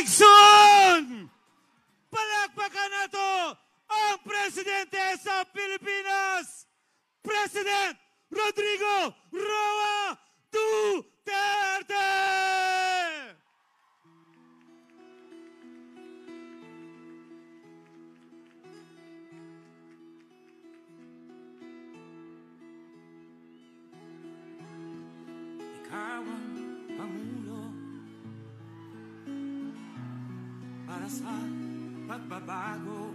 Igsoon! Palakpakan nato ang Presidente sa Pilipinas, President Rodrigo Roa Duterte! Ikaw ang Pangulo para sa pagbabago.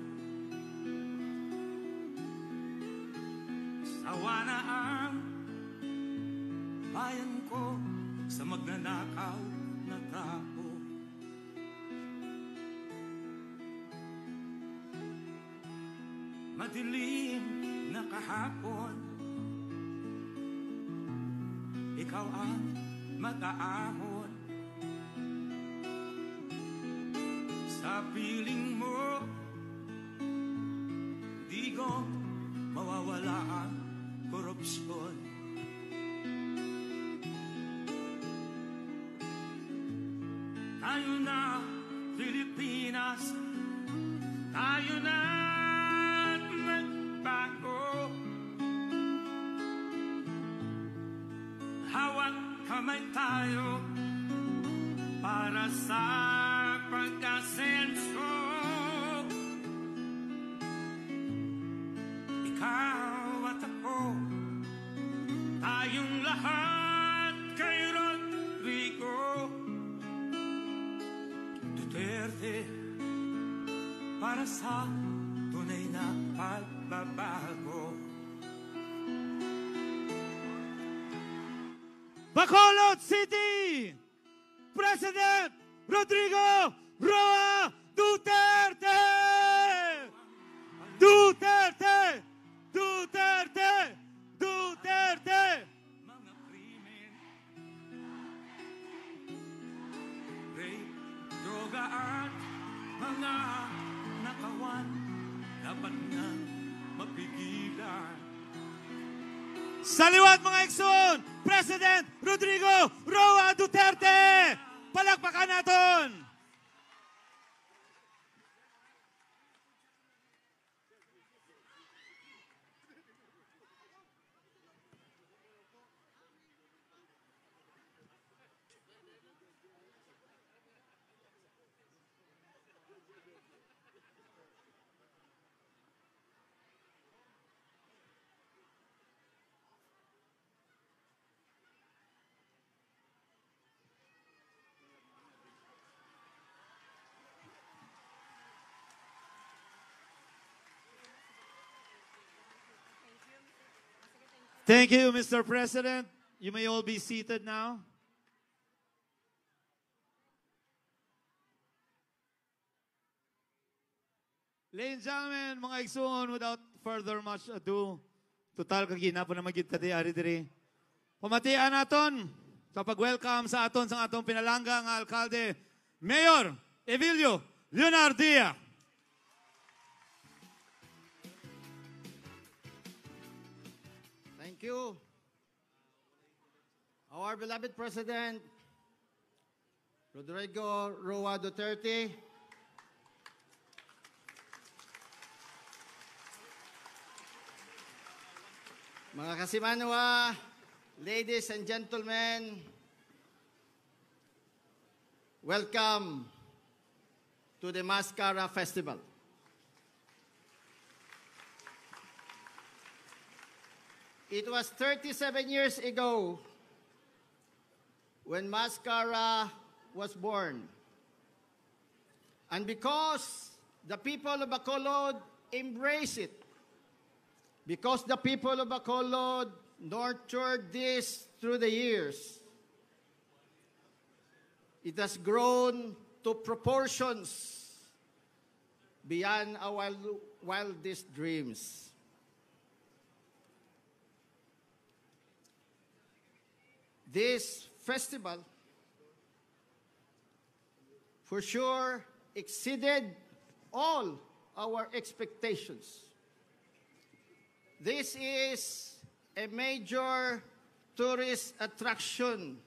Sawa na ang bayan ko sa magnanakaw na tao. Madilim na kahapon, ikaw ang mag-aahon. Sa piling mo, di ko mawawala ang korupsyon. Tayo na, Pilipinas, tayo na magbago. Hawak kamay tayo para sa pag-asenso. Ikaw at ako, tayong lahat kay Rodrigo Duterte, para sa tunay na pagbabago. Bacolod City, President Rodrigo Roa Duterte! Duterte! Duterte! Duterte! Mga krimen, rape, droga at mga nakawan, dapat na mapigilan. Sa liwat mga Igsoon, President Rodrigo Roa Duterte! Palakpakan natin! Thank you, Mr. President. You may all be seated now. Ladies and gentlemen, mga Igsoon, without further much ado, total kagina po na magiging ari diri. Pamatian naton sa pag-welcome sa aton sa atong pinalangga nga alkalde, Mayor Evilio Leonardia. Thank you. Our beloved President, Rodrigo Roa Duterte, mga kasimanwa, ladies and gentlemen, welcome to the Mascara Festival. It was 37 years ago when Mascara was born. And because the people of Bacolod embrace it, because the people of Bacolod nurtured this through the years, it has grown to proportions beyond our wildest dreams. This festival, for sure, exceeded all our expectations. This is a major tourist attraction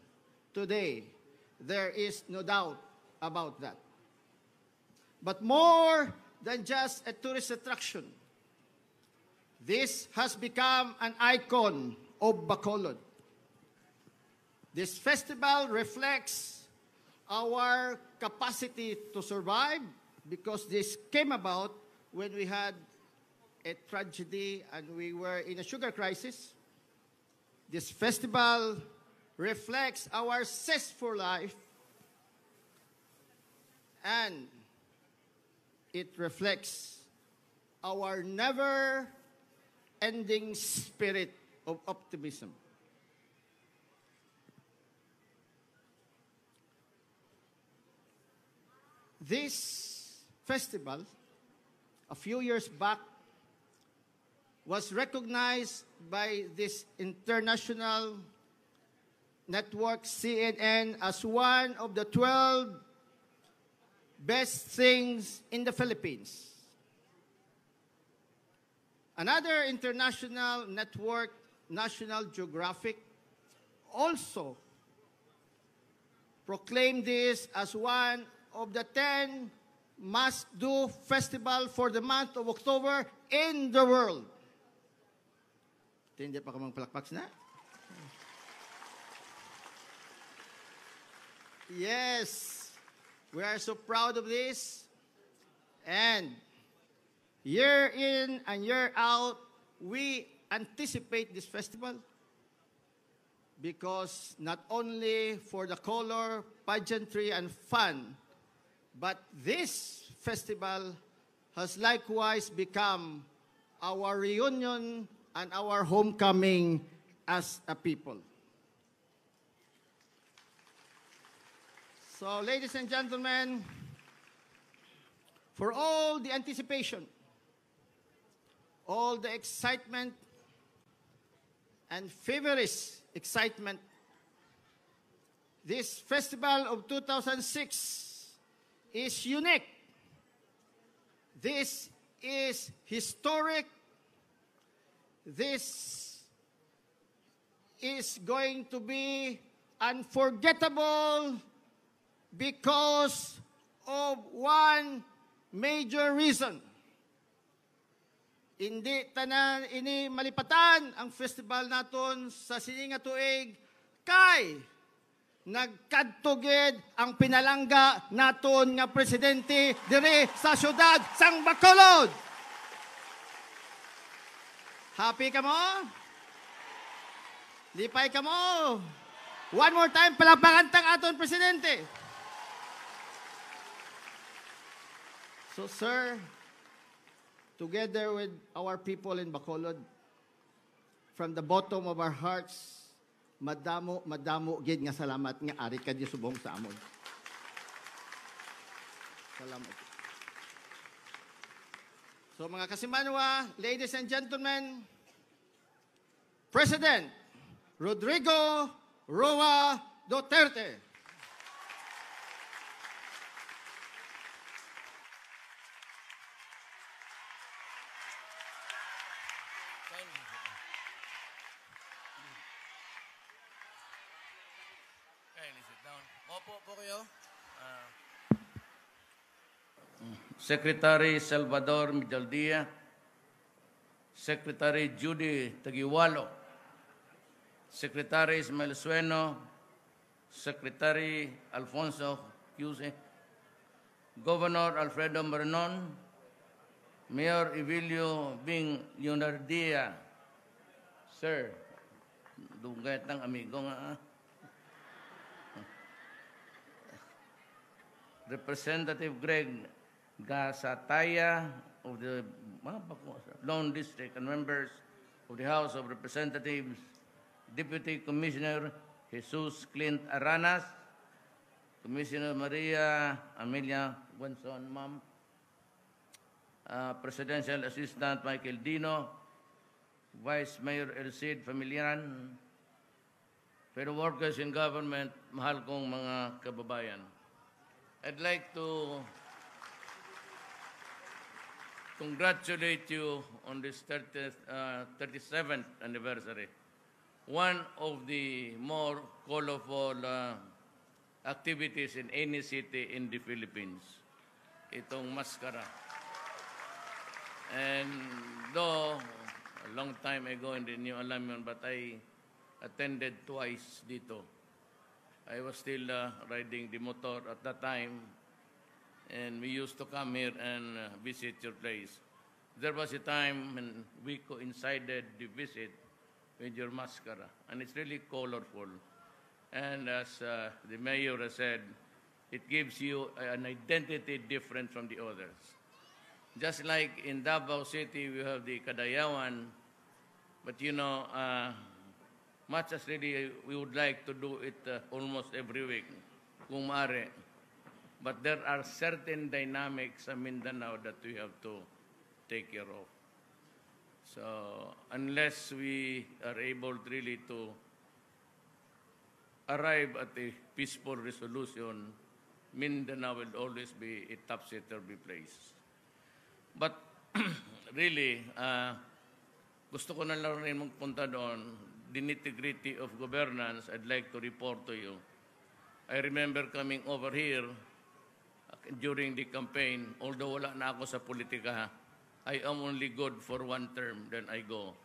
today. There is no doubt about that. but more than just a tourist attraction. This has become an icon of Bacolod. This festival reflects our capacity to survive because this came about when we had a tragedy and we were in a sugar crisis. This festival reflects our zest for life, and it reflects our never-ending spirit of optimism. This festival, a few years back, was recognized by this international network, CNN, as one of the 12 best things in the Philippines. Another international network, National Geographic, also proclaimed this as one of the 10 must-do festival for the month of October in the world. Hindi pa ka mga palakpaks na? Yes, we are so proud of this. And year in and year out, we anticipate this festival because not only for the color, pageantry, and fun, but this festival has likewise become our reunion and our homecoming as a people. So, ladies and gentlemen, for all the anticipation, all the excitement, and feverish excitement, this festival of 2006 is unique. This is historic. This is going to be unforgettable because of one major reason. Hindi tanan ini malipatan ang festival naton sa sininga tuig kay nagkadtugid ang pinalangga naton nga presidente dire sa syudad sang Bacolod. Happy ka mo? Lipay ka mo? One more time, palakpakan tang aton presidente. So, sir, together with our people in Bacolod, from the bottom of our hearts, madamo gid nga salamat nga ari ka di subong sa amon. Salamat. So mga kasimanwa, ladies and gentlemen, President Rodrigo Roa Duterte. Opo po kayo. Secretary Salvador Midaldia, Secretary Judy Tagiwalo, Secretary Ismael Sueno, Secretary Alfonso Cuse, Governor Alfredo Morenon, Mayor Evilio Bing Leonardia, Sir, dugat ng amigo nga. Representative Greg Gasataya of the Lone District and members of the House of Representatives, Deputy Commissioner Jesus Clint Aranas, Commissioner Maria Amelia Guanzon, Ma'am, Presidential Assistant Michael Dino, Vice Mayor Elcid Familiaran, fellow workers in government, mahal kong mga kababayan. I'd like to congratulate you on this 37th anniversary. One of the more colorful activities in any city in the Philippines. itong maskara. And though a long time ago in the New Alamyon, but I attended twice dito. I was still riding the motor at that time, and we used to come here and visit your place. There was a time when we coincided the visit with your mascara, and it's really colorful. And as the mayor has said, it gives you an identity different from the others. Just like in Davao City, we have the Kadayawan, but you know, much as really we would like to do it almost every week, kung maaari. But there are certain dynamics sa Mindanao that we have to take care of. So unless we are able really to arrive at a peaceful resolution, Mindanao will always be a topsy-turvy place. But really, gusto ko na lang rin magpunta doon, the nitty-gritty of governance. I'd like to report to you. I remember coming over here during the campaign, although wala na ako sa politika, I am only good for one term, then I go.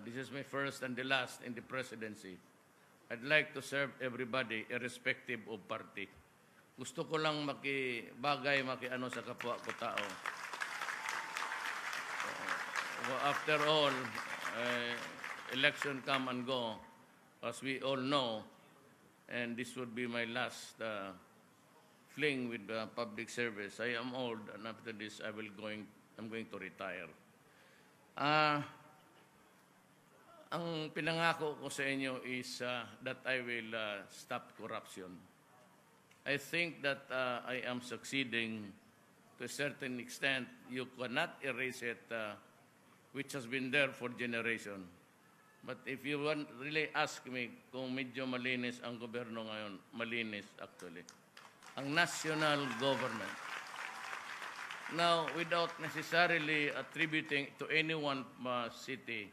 This is my first and the last in the presidency. I'd like to serve everybody, irrespective of party. Gusto ko lang makiano sa kapwa ko tao. After all, election come and go, as we all know, and this would be my last fling with public service. I am old, and after this, I'm going to retire. Ang pinangako ko sa inyo is that I will stop corruption. I think that I am succeeding to a certain extent. You cannot erase it, which has been there for generation. But if you want really ask me kung medyo malinis ang gobyerno ngayon, malinis actually. Ang national government. Now, without necessarily attributing to any one city,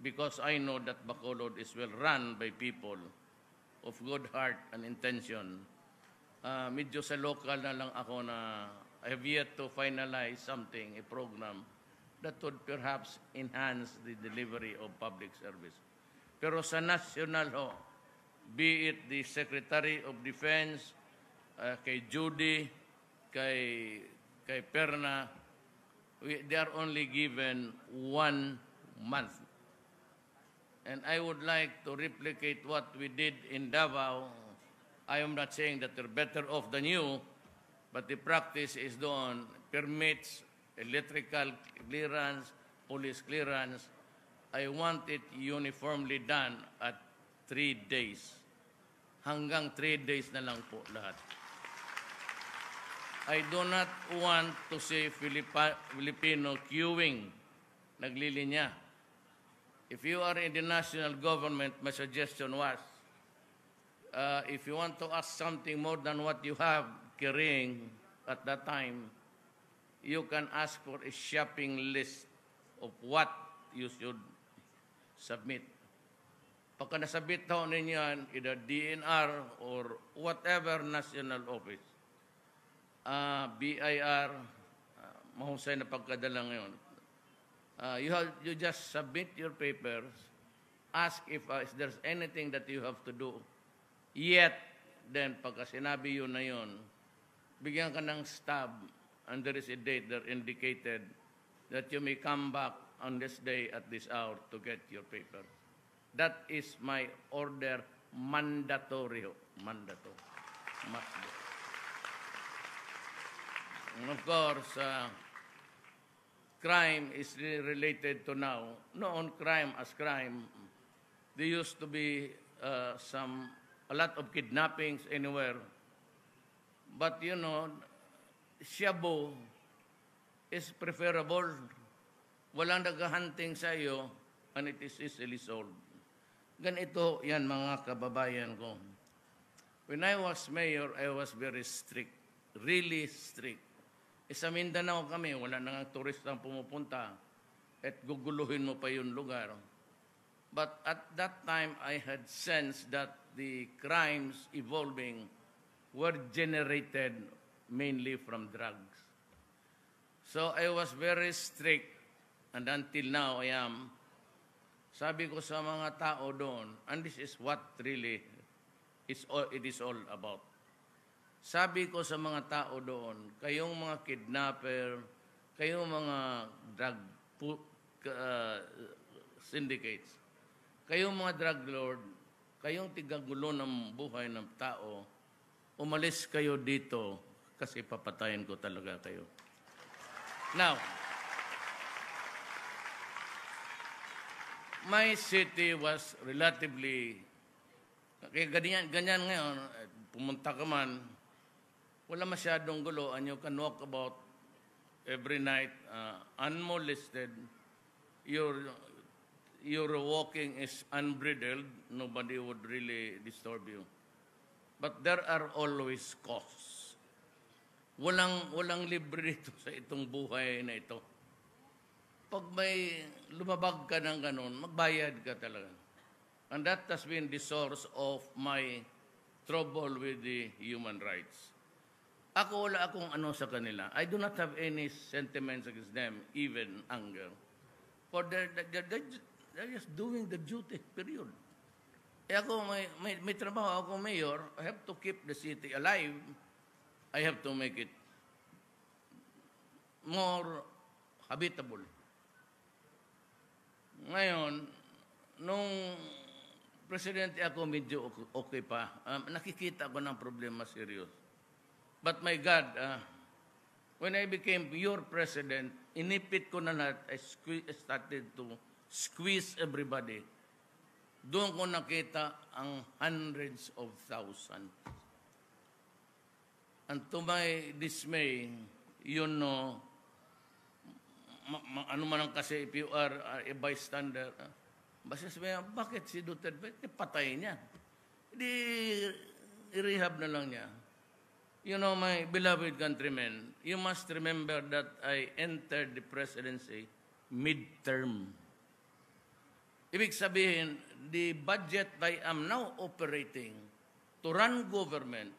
because I know that Bacolod is well run by people of good heart and intention, medyo sa local na lang ako na I have yet to finalize something, a program, that would perhaps enhance the delivery of public service. Pero sa national be it the Secretary of Defense, kay Judy, kay Perna, they are only given 1 month. And I would like to replicate what we did in Davao. I am not saying that they're better off than you, but the practice is done, permits, electrical clearance, police clearance. I want it uniformly done at 3 days. Hanggang 3 days na lang po lahat. I do not want to see Filipino queuing, naglilinya. If you are in the national government, my suggestion was, if you want to ask something more than what you have carrying at that time, you can ask for a shopping list of what you should submit. Pagka nasabit ho ninyo yan, either DNR or whatever national office, BIR, mahusay na pagkadala ngayon. You just submit your papers, ask if there's anything that you have to do. Yet, then pagka sinabi yun na yun, bigyan ka ng stub, and there is a date that indicated that you may come back on this day at this hour to get your paper. That is my order, mandatory. Mandatory. Must be. And of course, crime is related to now. Noon, crime as crime, there used to be a lot of kidnappings anywhere. But you know, shabu is preferable. Walang naghahunting sa iyo, and it is easily sold. Ganito yan mga kababayan ko. When I was mayor, I was very strict. Really strict. Sa Mindanao kami, wala nang turistang pumupunta at guguluhin mo pa yung lugar. But at that time, I had sensed that the crimes evolving were generated mainly from drugs. So I was very strict, and until now I am. Sabi ko sa mga tao doon, and this is what really it is all about. Sabi ko sa mga tao doon, kayong mga kidnapper, kayong mga drug syndicates, kayong mga drug lord, kayong tigagulo ng buhay ng tao, umalis kayo dito kasi papatayin ko talaga kayo. Now, my city was relatively, kaya ganyan ngayon, pumunta ka man, wala masyadong gulo, and you can walk about every night unmolested. Your walking is unbridled, nobody would really disturb you. But there are always costs. Walang libre dito sa itong buhay na ito. Pag may lumabag ka ng ganun, magbayad ka talaga. And that has been the source of my trouble with the human rights. Ako, wala akong ano sa kanila. I do not have any sentiments against them, even anger. For they're just doing the duty, period. Ako, may trabaho ako, mayor. I have to keep the city alive. I have to make it more habitable. Ngayon, nung presidente ako, medyo okay pa. Nakikita ko ng problema serious. But my God, when I became your president, inipit ko na lahat. I started to squeeze everybody. Doon ko nakita ang hundreds of thousands. And to my dismay, you know, ano man ang kasi, if you are a bystander, basta sabihin, bakit si Duterte? Patay niya. Hindi, i-rehab na lang niya. You know, my beloved countrymen, you must remember that I entered the presidency midterm. Ibig sabihin, the budget I am now operating to run government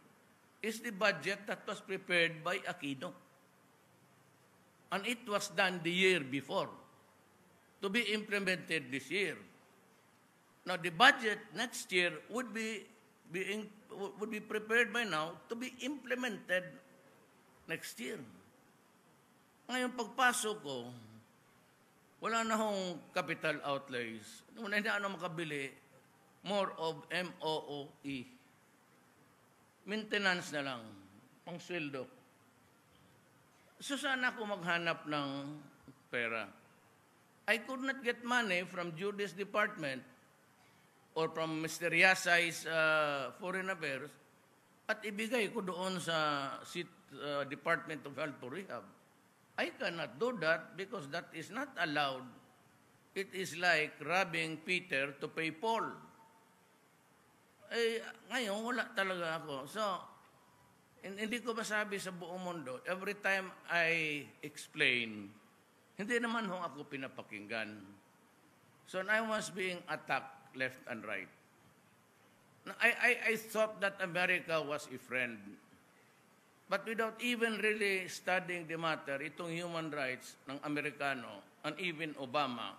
is the budget that was prepared by Aquino. And it was done the year before to be implemented this year. Now, the budget next year would be prepared by now to be implemented next year. Ngayon, pagpasok ko, wala na hong capital outlays. Wala na makabili, more of MOOE. Maintenance na lang, pang sweldo. So sana ako maghanap ng pera. I could not get money from Judy's department or from Mr. Yasay's Foreign Affairs at ibigay ko doon sa Department of Health to Rehab. I cannot do that because that is not allowed. It is like robbing Peter to pay Paul. Ngayon, wala talaga ako. So, hindi ko masabi sa buong mundo, every time I explain, hindi naman ako pinapakinggan. So, I was being attacked left and right. I thought that America was a friend. But without even really studying the matter, itong human rights ng Amerikano, and even Obama,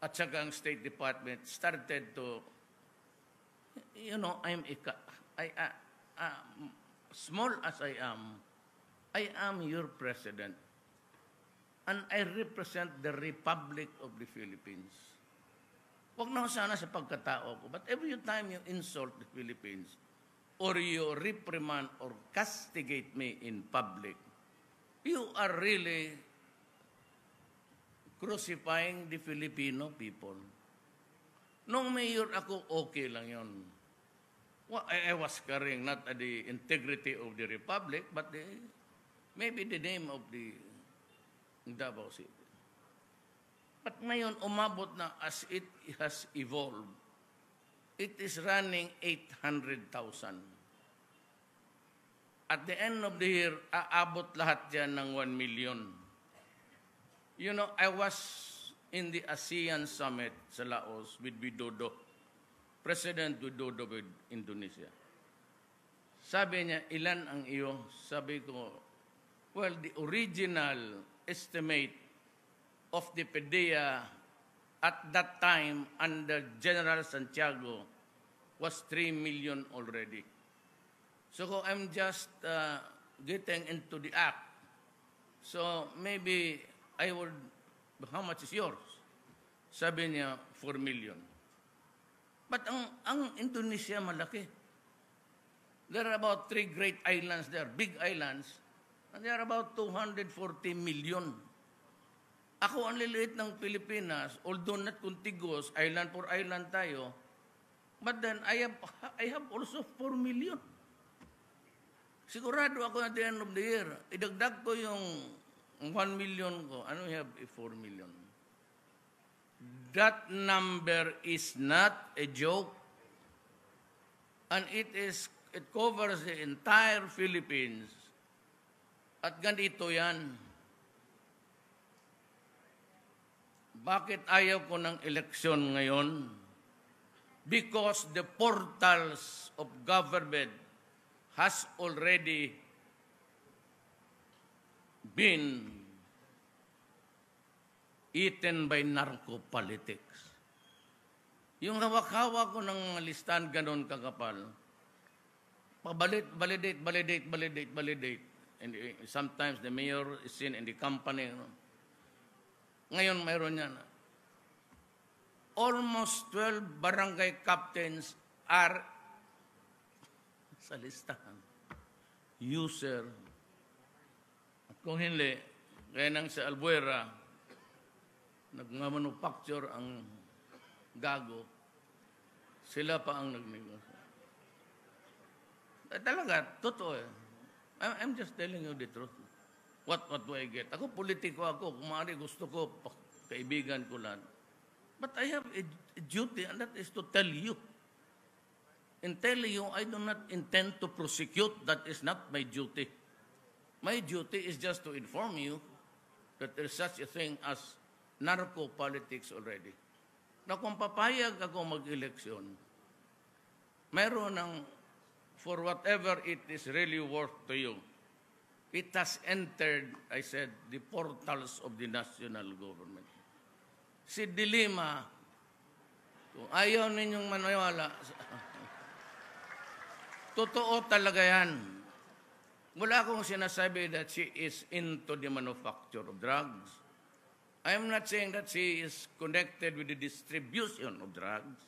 at saka ang State Department, started to, you know, small as I am your president. And I represent the Republic of the Philippines. Huwag na sana sa pagkatao ko. But every time you insult the Philippines, or you reprimand or castigate me in public, you are really crucifying the Filipino people. Nung mayor ako, okay lang yun. Well, I was carrying not the integrity of the Republic, but maybe the name of the Davao City. But ngayon, umabot na as it has evolved, it is running 800,000. At the end of the year, aabot lahat yan ng 1 million. You know, I was in the ASEAN Summit sa Laos with Widodo, President Widodo with Indonesia. Sabi niya, ilan ang iyo? Sabi ko, well, the original estimate of the PDEA at that time under General Santiago was 3 million already. So I'm just getting into the act. So maybe I would, how much is yours? Sabi niya, 4 million. But ang Indonesia malaki. There are about 3 great islands there, big islands, and there are about 240 million. Ako ang liliit ng Pilipinas, although not contiguous, island for island tayo, but then I have also 4 million. Sigurado ako at the end of the year, idagdag ko yung 1 million ko, ano we have 4 million. That number is not a joke, and it covers the entire Philippines. At ganito yan. Bakit ayaw ko ng eleksyon ngayon? Because the portals of government has already been eaten by narco-politics. Yung hawak-hawak ko ng listahan ganon kakapal, validate. And sometimes the mayor is seen in the company. Ngayon mayroon yan. Almost 12 barangay captains are sa listahan. User. At kung hindi, kaya nang sa Albuera, nag-manufacture ang gago, sila pa ang nagnegosyo. Talaga, totoo eh. I'm just telling you the truth. What do I get? Ako, politiko ako. Kung maaari gusto ko, kaibigan ko lang. But I have a duty, and that is to tell you. In telling you, I do not intend to prosecute. That is not my duty. My duty is just to inform you that there is such a thing as narco-politics already. Na kung papayag ako mag-eleksyon, mayroon ng, for whatever it is really worth to you, it has entered, I said, the portals of the national government. Si Dilima, kung ayaw ninyong maniwala, totoo talaga yan. Wala akong sinasabi that she is into the manufacture of drugs. I am not saying that she is connected with the distribution of drugs,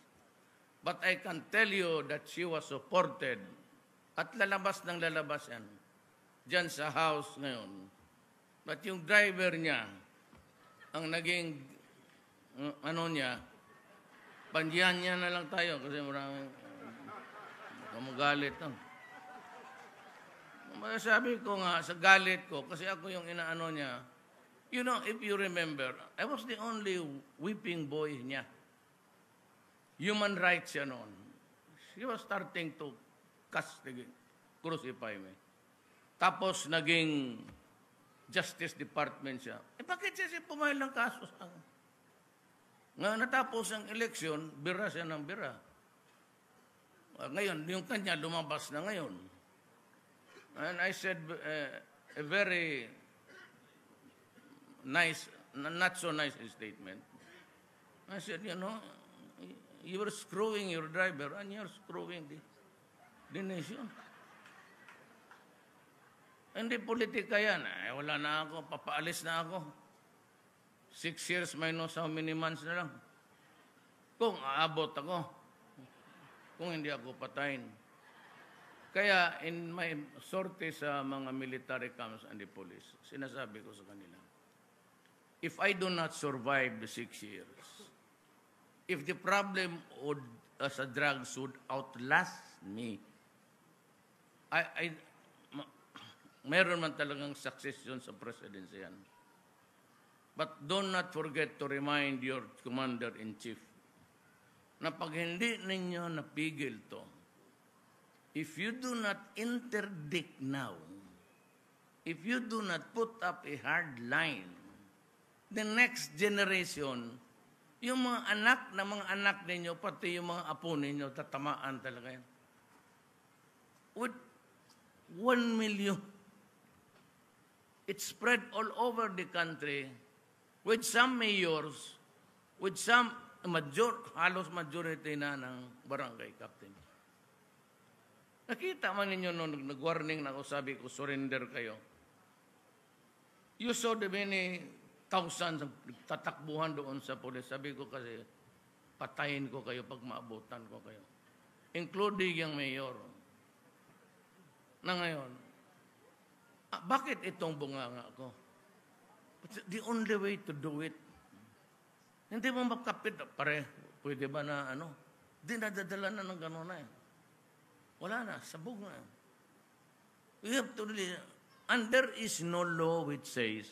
but I can tell you that she was supported at lalabas ng lalabas yan dyan sa house ngayon. But yung driver niya, ang naging, pandiyan niya na lang tayo kasi maraming magalit. Sabi ko nga, sa galit ko, kasi ako yung inaano niya, you know, if you remember, I was the only whipping boy niya. Human rights siya noon. She was starting to crucify me. Tapos naging Justice Department siya. Bakit siya pumayal ng kaso sa akin? Ngayon natapos ang eleksyon, bira siya ng bira. Ngayon, yung kanya lumabas na ngayon. And I said a very nice, not so nice statement. I said, you know, you were screwing your driver and you're screwing the nation. Hindi politika yan. Wala na ako, papaalis na ako. 6 years minus how many months na lang. Kung aabot ako, kung hindi ako patayin. Kaya in my sorte sa mga military camps and the police, sinasabi ko sa kanila, if I do not survive the 6 years, if the problem as a drugs would outlast me, meron man talagang succession sa presidency yan. But do not forget to remind your commander-in-chief na pag hindi ninyo napigil to, if you do not interdict now, if you do not put up a hard line, the next generation, yung mga anak ninyo, pati yung mga apo ninyo, tatamaan talaga yan. 1 million. It spread all over the country with some mayors, with some halos majority na ng barangay captain. Nakita man ninyo nung nag-warning na ako, sabi ko, surrender kayo. You saw the many thousands tatakbuhan doon sa pulis. Sabi ko kasi, patayin ko kayo pag maabutan ko kayo. Including yung mayor. Na ngayon, bakit itong bunganga ko? The only way to do it. Hindi mo makapit, pare, pwede ba na dinadadala na ng gano'n na eh. Wala na, sabog na. We have to really, and there is no law which says,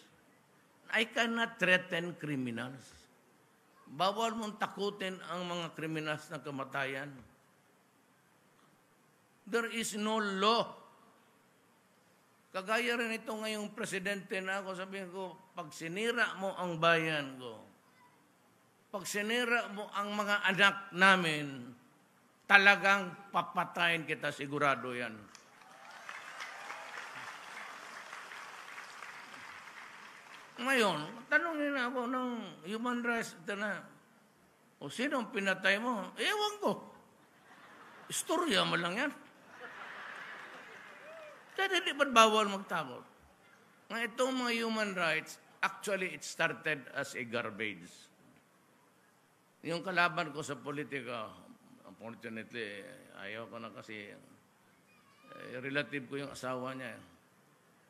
I cannot threaten criminals. Bawal mong takutin ang mga criminals na kamatayan. There is no law. Kagaya rin ito ngayong presidente na ako, sabihin ko, pag sinira mo ang bayan ko, pag sinira mo ang mga anak namin, talagang papatayin kita, sigurado yan. Ngayon, tanongin ako ng human rights na, o sinong pinatay mo? Ewan ko. Istorya mo lang yan. Kaya hindi ba't bawal magtakot? Nga itong mga human rights, actually it started as a garbage. Yung kalaban ko sa politika, unfortunately, ayaw ko na kasi relative ko yung asawa niya.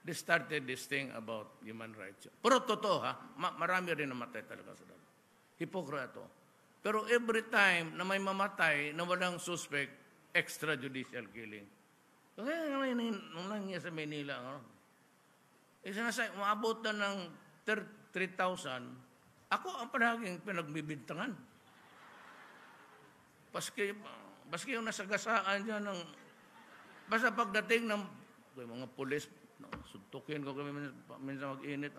They started this thing about human rights. Pero totoo ha, marami rin namatay talaga sa dalo. Hipokrito. Pero every time na may mamatay na walang suspect, extrajudicial killing. Kaya nung nangyay sa Manila, sinasay, umabot na ng 3,000, ako ang palaging pinagbibintangan. Baski yung nasagasaan dyan ng, basta pagdating ng mga pulis, suntukin ko kami minsan mag-init.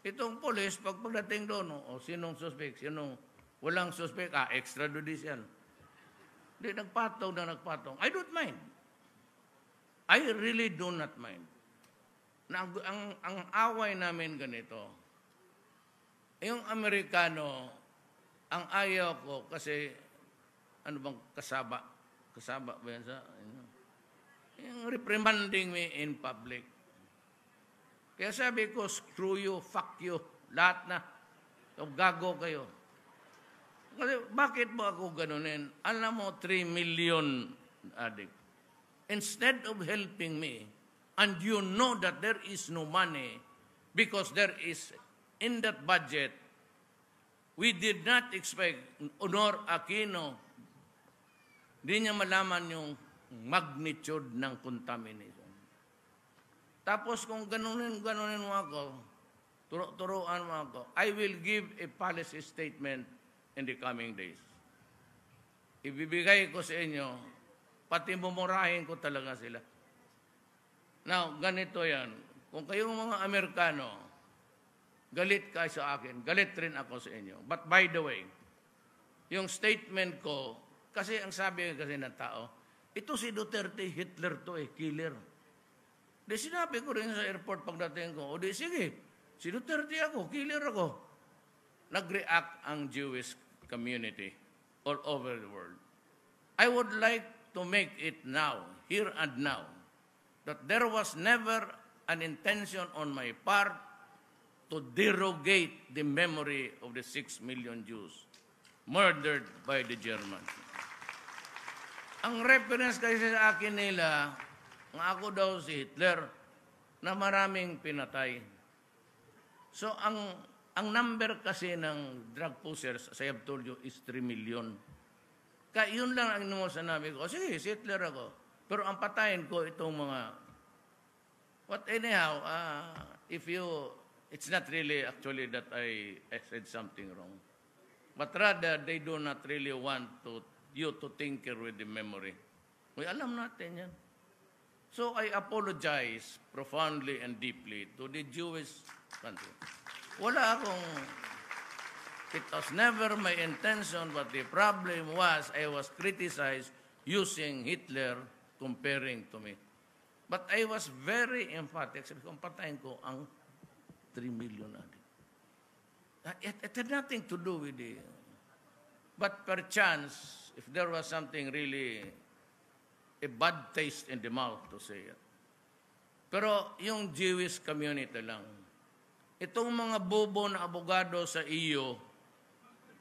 Itong pulis, pagdating doon, sinong suspect, sinong walang suspect, extrajudicial. Hindi, nagpatong. I don't mind. I really do not mind. Na ang away namin ganito, yung Amerikano, ang ayaw ko kasi, ano bang kasaba? Kasaba ba yan sa, yung reprimanding me in public. Kaya sabi ko, screw you, fuck you, lahat na. So, gago kayo. Kasi bakit mo ako ganunin? Alam mo, 3 million addict. Instead of helping me, and you know that there is no money because there is, in that budget, we did not expect Honor Aquino, di niya malaman yung magnitude ng contamination. Tapos kung ganunin mo ako, turuan mo ako, I will give a policy statement in the coming days. Ibibigay ko sa inyo, pati mumurahin ko talaga sila. Now, ganito yan. Kung kayong mga Amerikano, galit kayo sa akin, galit rin ako sa inyo. But by the way, yung statement ko, kasi ang sabi kasi ng tao, ito si Duterte, Hitler to killer. Di sinabi ko rin sa airport pagdating ko, o di sige, si Duterte ako, killer ako. Nag-react ang Jewish community all over the world. I would like to make it now, here and now, that there was never an intention on my part to derogate the memory of the 6 million Jews murdered by the Germans. Ang reference kasi sa akin nila, nga ako daw si Hitler, na maraming pinatay. So, ang number kasi ng drug pushers, as I have told you, is 3 million. Kaya yun lang ang sinabi ko. Sige, si Hitler ako. Pero ang patayin ko itong mga... But anyhow, if you... It's not really actually that I said something wrong. But rather, they do not really want you to tinker with the memory. Uy, alam natin yan. So I apologize profoundly and deeply to the Jewish country. Wala akong... It was never my intention, but the problem was I was criticized using Hitler comparing to me. But I was very emphatic. Sabi ko, patayin ko ang 3 million natin. It had nothing to do with it. But perchance, if there was something really a bad taste in the mouth to say it. Pero yung Jewish community lang, itong mga bobo na abogado sa EU,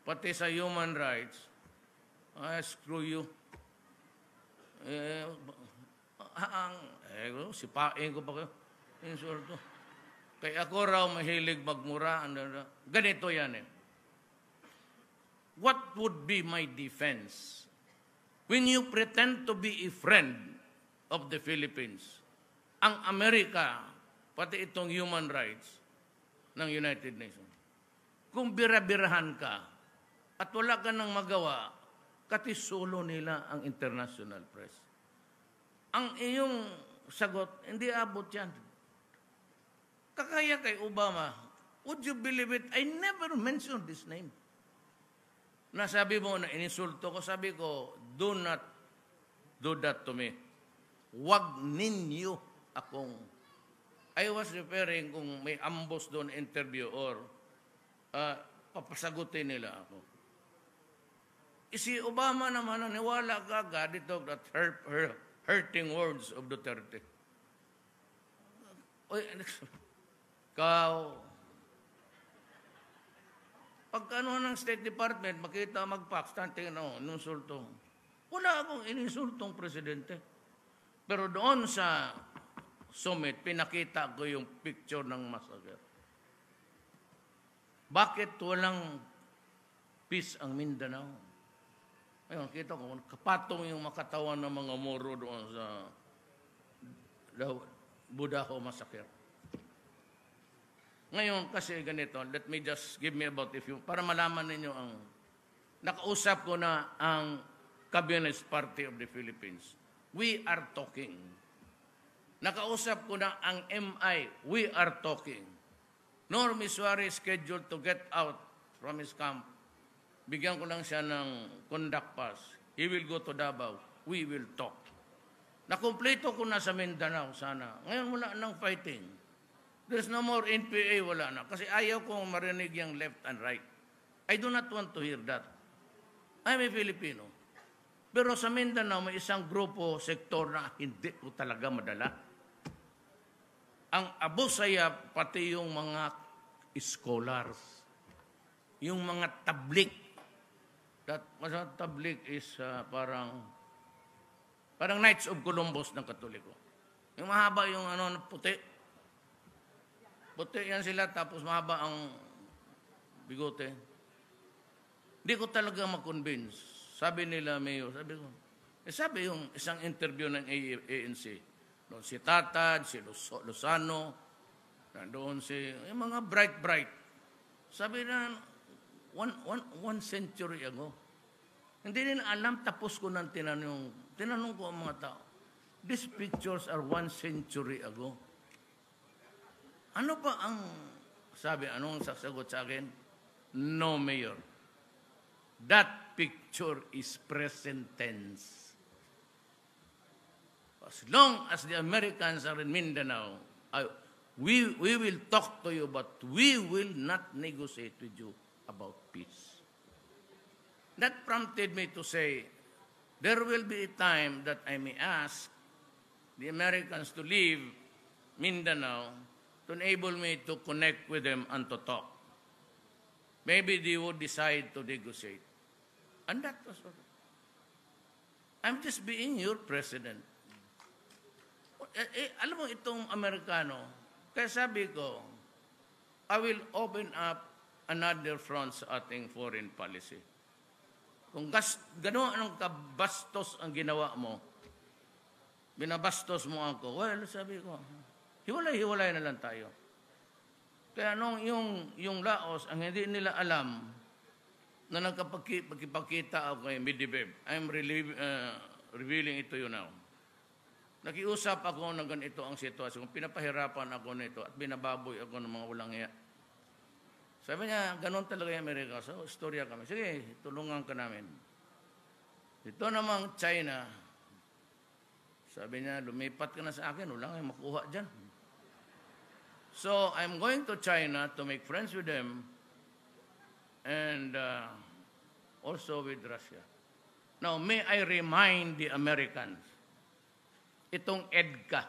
pati sa human rights, screw you. Sipain ko pa kayo. Insulto. Kaya ako raw mahilig magmura. Ganito yan eh. What would be my defense when you pretend to be a friend of the Philippines? Ang Amerika, pati itong human rights ng United Nations. Kung bira-birahan ka at wala ka nang magawa, katisulo nila ang international press. Ang iyong sagot, hindi abot yan. Kakaya kay Obama, would you believe it? I never mentioned this name. Nasabi mo na ininsulto ko, sabi ko, do not do that to me. Wag ninyo akong, I was referring kung may ambush doon interview or papasagutin nila ako. Si Obama naman naniwala agad ito that hurting words of Duterte. Pagkano ng State Department, makita mag-fax, tingnan ako, ininsulto. Wala akong ininsultong presidente. Pero doon sa summit, pinakita ko yung picture ng massacre. Bakit walang peace ang Mindanao? Ayun, kita ko, kapatong yung makatawan ng mga Moro doon sa Budaho massacre. Ngayon, kasi ganito, let me just give me about para malaman ninyo ang, nakausap ko na ang Communist Party of the Philippines. We are talking. Nakausap ko na ang MI. We are talking. Normy Suarez scheduled to get out from his camp. Bigyan ko lang siya ng conduct pass. He will go to Davao. We will talk. Nakumpleto ko na sa Mindanao sana. Ngayon wala nang fighting. There's no more NPA, wala na. Kasi ayaw kong marinig yung left and right. I do not want to hear that. I'm a Filipino. Pero sa Mindanao, may isang grupo, sektor na hindi ko talaga madala. Ang abusaya, pati yung mga scholars, yung mga tablik. Tablik is parang Knights of Columbus ng Katoliko. Yung mahaba yung puti. Puti yan sila, tapos mahaba ang bigote. Hindi ko talaga makonvince. Sabi nila, Mayor, sabi yung isang interview ng ANC. Doon si Tatad, si Lozano, doon si, yung mga bright. Sabi na, one century ago. Hindi nila alam, tapos ko nang tinanong ko ang mga tao. These pictures are 1 century ago. Ano pa ang sabi? Anong sasagot sa akin? No, Mayor. That picture is present tense. As long as the Americans are in Mindanao, we will talk to you, but we will not negotiate with you about peace. That prompted me to say, there will be a time that I may ask the Americans to leave Mindanao to enable me to connect with them and to talk. Maybe they would decide to negotiate. And that was what. I'm just being your president. Alam mo itong Amerikano, kaya sabi ko, I will open up another front sa ating foreign policy. Kung gano'n anong kabastos ang ginawa mo, binabastos mo ako, well, sabi ko, hiwalay na lang tayo. Kaya nung yung Laos, ang hindi nila alam na nagkapagkita ako kay Medvedev, I'm revealing it to you now. Nakiusap ako na ganito ang sitwasyon. Pinapahirapan ako nito at binababoy ako ng mga walang hiya. Sabi niya, ganun talaga yung Amerika. So, istorya kami. Sige, tulungan ka namin. Ito namang China, Sabi niya, lumipat ka na sa akin, wala kang makuha dyan. So, I'm going to China to make friends with them and also with Russia. Now, may I remind the Americans, itong EDCA,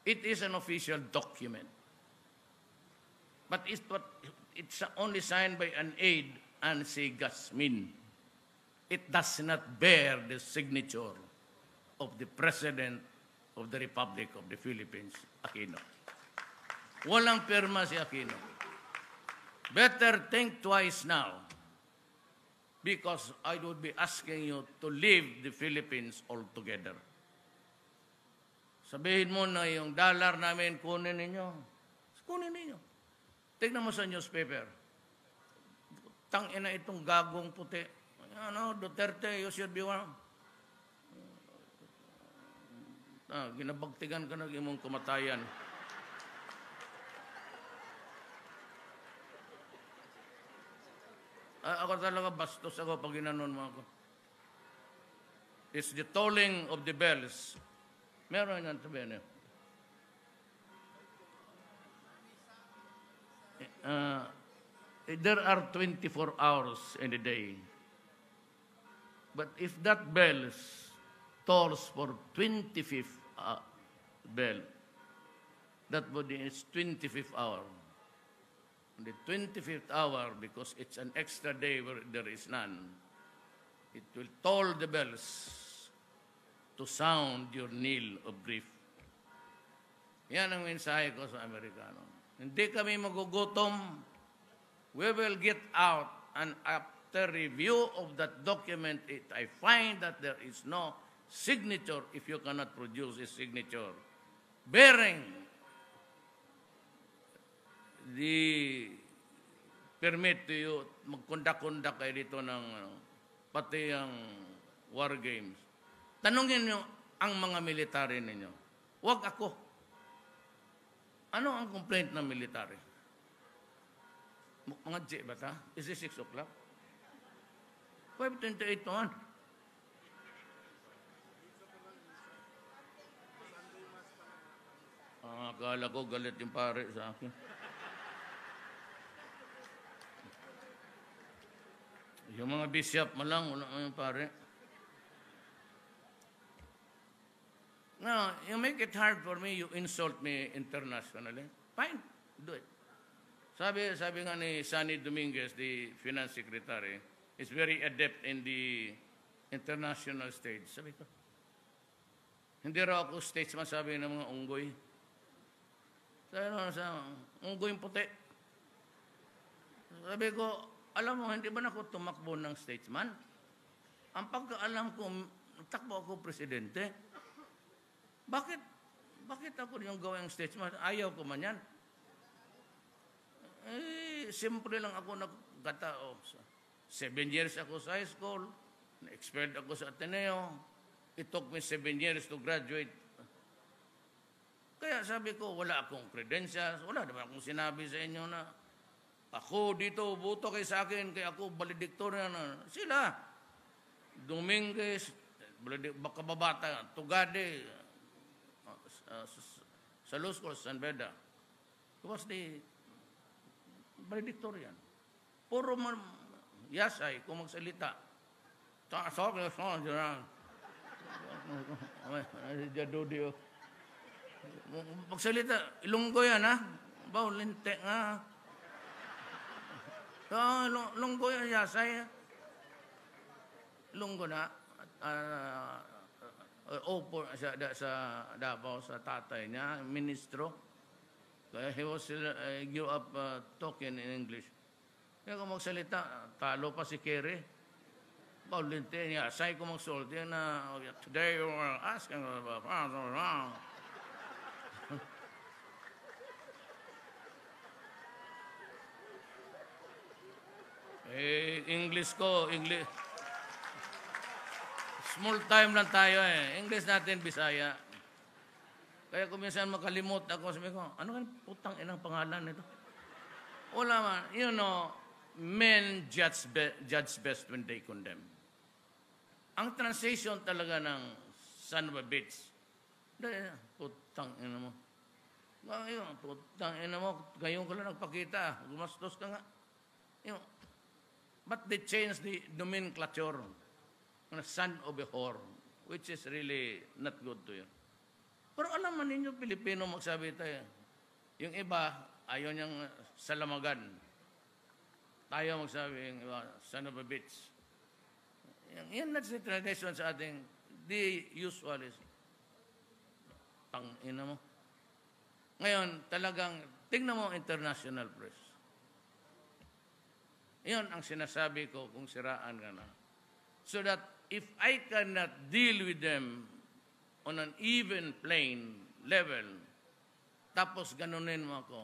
it is an official document. But it's only signed by an aide and Sigasmin. It does not bear the signature of the President of the Republic of the Philippines, Aquino. Walang pirma si Aquino. Better think twice now because I would be asking you to leave the Philippines altogether. Sabihin mo na yung dollar namin, kunin ninyo. Kunin ninyo. Tignan mo sa newspaper. Tangina itong gagong puti. Duterte, you should be one. Ginabagtigan ka na imong kumatayan. Ako talaga bastos ako pag ginanon mo ako. It's the tolling of the bells. Meron yan sabihin eh. There are 24 hours in a day. But if that bell tolls for 25th bell, that would be its 25th hour. The 25th hour, because it's an extra day where there is none, it will toll the bells to sound your knell of grief. Yan ang mensahe ko sa Amerikano. Hindi kami magugutom. We will get out, and after review of that document, I find that there is no signature if you cannot produce a signature bearing the permit to you magkundak-kundak kayo dito ng pati ang war games. Tanungin nyo ang mga military ninyo. Huwag ako. Ano ang complaint ng military? Mga J ba ta? Is it 6 o'clock? 5:28 naman. Akala ko galit yung pare sa akin. Yung mga bishop mo lang, wala yung pare. Now, you make it hard for me, you insult me internationally. Fine, do it. Sabi nga ni Sunny Dominguez, the finance secretary, is very adept in the international stage. Sabi ko, hindi raw ako statesman, sabi ng mga unggoy. Sabi sa unggoy puti. Sabi ko, alam mo, hindi ba na ako tumakbo ng statesman? Ang pagkaalam ko, takbo ako presidente. Bakit ako yung gawing statesman? Ayaw ko man yan. Simple lang ako nagkatao. 7 years ako sa high school, na-expelled ako sa Ateneo. It took me 7 years to graduate. Kaya sabi ko, wala akong credentials, wala naman akong sinabi sa inyo na ako dito, buto kayo sa akin, kaya ako valedictorian na. Sila, Dominguez, Pagbabanta, Tugade, Salusco, San Beda. It was the valedictorian. Puro yasay kung magsalita. Magsalita, Ilonggo yan, ha? Linte nga. Ilonggo yan, yasay. Ilonggo na. Opo sa Davao, sa tatay niya, ministro. Kaya he was grew up talking in English. Kaya kung magsalita, talo pa si Kerry. Linte niya, yasay kung magsulti na, today you are asking about English ko, English. Small time lang tayo eh. English natin, Bisaya. Kaya kung minsan makalimot ako, sabi ko, ano kan putang inang pangalan nito? Wala man. You know, men judge best when they condemn. Ang translation talaga ng son of a bitch. Dahil, putang ina mo. Ngayon, putang ina mo, ngayon ko lang nagpakita. Gumastos ka nga. But they changed the nomenclature. Son of a whore, which is really not good to you. Pero alam man ninyo, Pilipino magsabi tayo. Yung iba, ayaw niyang salamagan. Tayo magsabi, yung iba, son of a bitch. Yan that's the tradition sa ating, the usual is, tangina mo. Ngayon, talagang, tingnan mo international press. Yan ang sinasabi ko kung siraan ka na. So that if I cannot deal with them on an even plane level, tapos ganunin mo ako,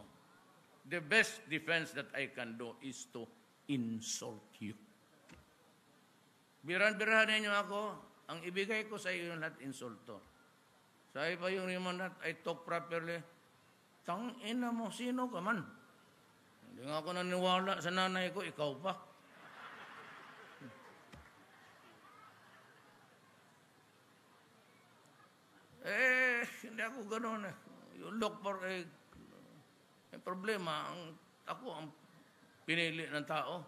the best defense that I can do is to insult you. Biran-birahan ninyo ako, ang ibigay ko sa iyo yung lahat insulto. Sa iba yung naman that I talk properly, tangina mo, sino ka man? Hindi nga ako naniwala sa nanay ko, ikaw pa. Hindi ako gano'n eh. You look for a problema. Ako ang pinili ng tao.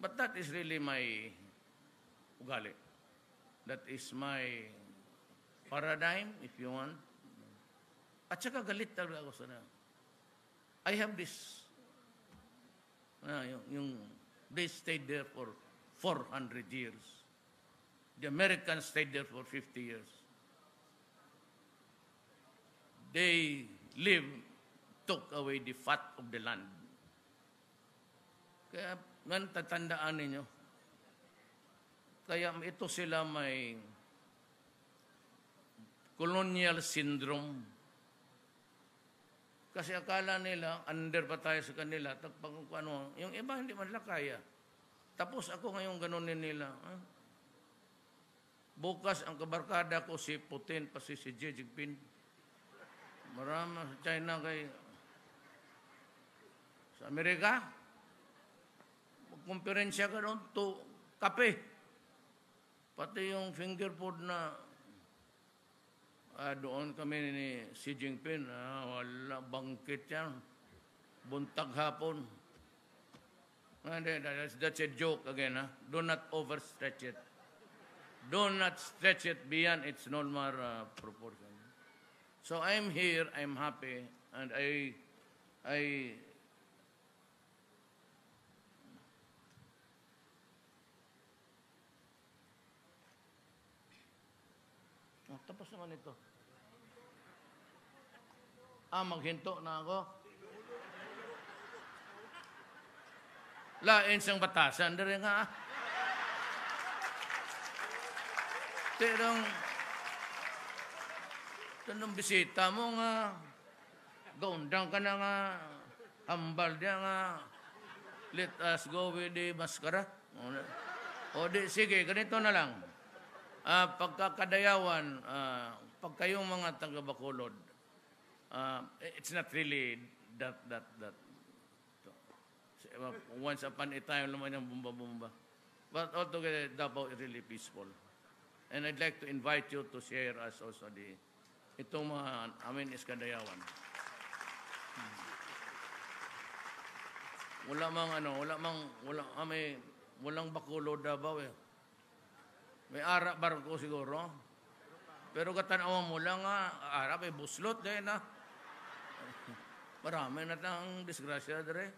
But that is really my ugali. That is my paradigm, if you want. At saka galit talaga ako sa na. I have this, they stayed there for 400 years. The Americans stayed there for 50 years. They took away the fat of the land. Kaya, tatandaan ninyo, kaya ito sila may colonial syndrome. Kasi akala nila, under pa tayo sa kanila, yung iba hindi man nila kaya. Tapos ako ngayon ganunin nila. Bukas ang kabarkada ko si Putin, pati si Xi Jinping. Marami sa China sa Amerika. Magkumperensya ka doon to kape. Pati yung finger food na doon kami ni Xi Jinping, wala, bangkit yan. Buntag hapon. That's a joke again. Do not overstretch it. Do not stretch it beyond its normal proportion. So I'm here, I'm happy, and tapos naman ito. Maghinto na ako. Lain siyang batasan, dari nga. Tanong bisita mo nga, gaundang ka na nga, hambal dia nga, let us go with the maskara. O di, sige, ganito na lang. Pagkakadayawan, pag kayong mga taga-Bacolod, it's not really that. Once upon a time, naman yung bumba-bumba. But altogether, Davao is really peaceful. And I'd like to invite you to share us also itong mga amin is Kadayawan. Walang Bacolod Davao eh. May ara barko siguro. Pero katanawan mo lang ara may buslot din na. Marami na tang disgrasya dire.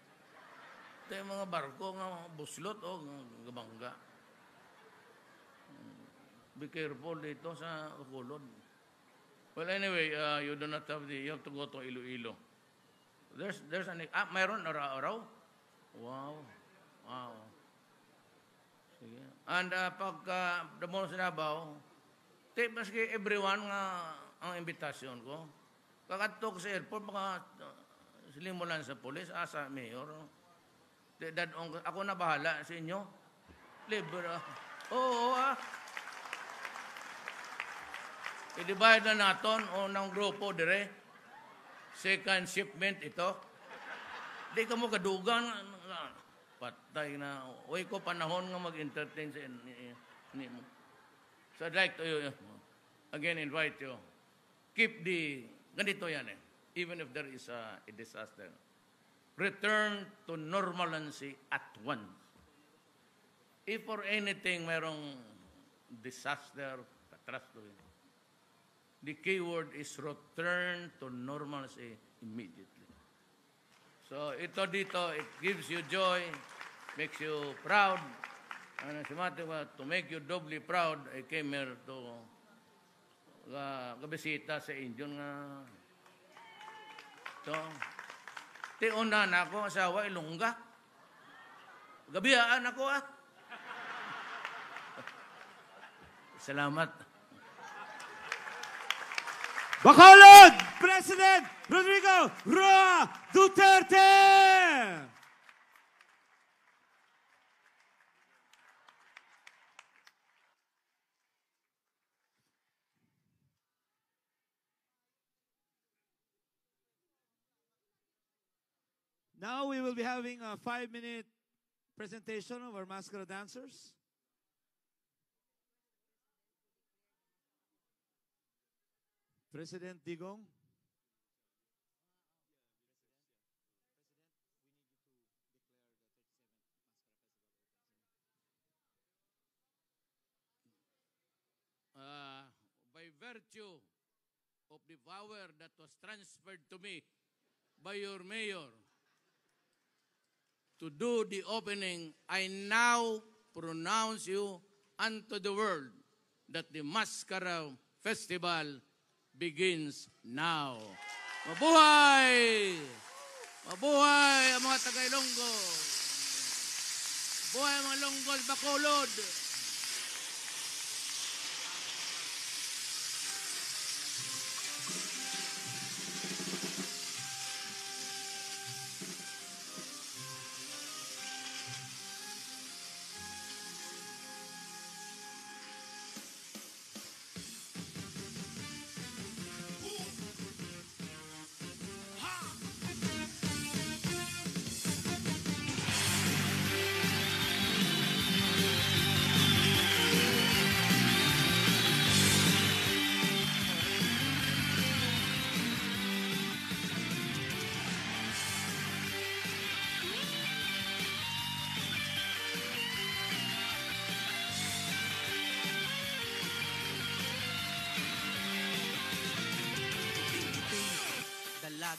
Ito yung mga barko nga buslot o gabangga. Be careful dito sa Bacolod. Well, anyway, you do not have you have to go to Iloilo. There's mayroon araw-araw? Wow. Sige. And pagka damo sa Davao, maski everyone nga ang imbitasyon ko. Kakatok sa airport, baka silimulan sa polis, sa mayor. Ako na bahala sa inyo. Libre. Oo, I-divide na natin o ng grupo dire. Second shipment ito. Di ka mo kadugan. Patay na. Uy ko panahon nga mag-entertain sa inyo. So I'd like to again invite you, keep the, ganito yan even if there is a disaster, return to normalcy at once. If for anything mayroong disaster, catastrophe, the key word is return to normalcy immediately. So ito dito, it gives you joy, makes you proud. And as a matter of fact, to make you doubly proud, I came here to kabisita sa inyo nga. So, tiunan ako, asawa, ilungga. Gabiyaan ako Salamat. Bacolod, President Rodrigo Roa Duterte! Now we will be having a 5-minute presentation of our masquerade dancers. President Digong. By virtue of the power that was transferred to me by your mayor to do the opening, I now pronounce you unto the world that the Mascara Festival begins now. Mabuhay! Mabuhay ang mga taga-Ilonggo! Mabuhay ang mga Ilonggos, Bacolod!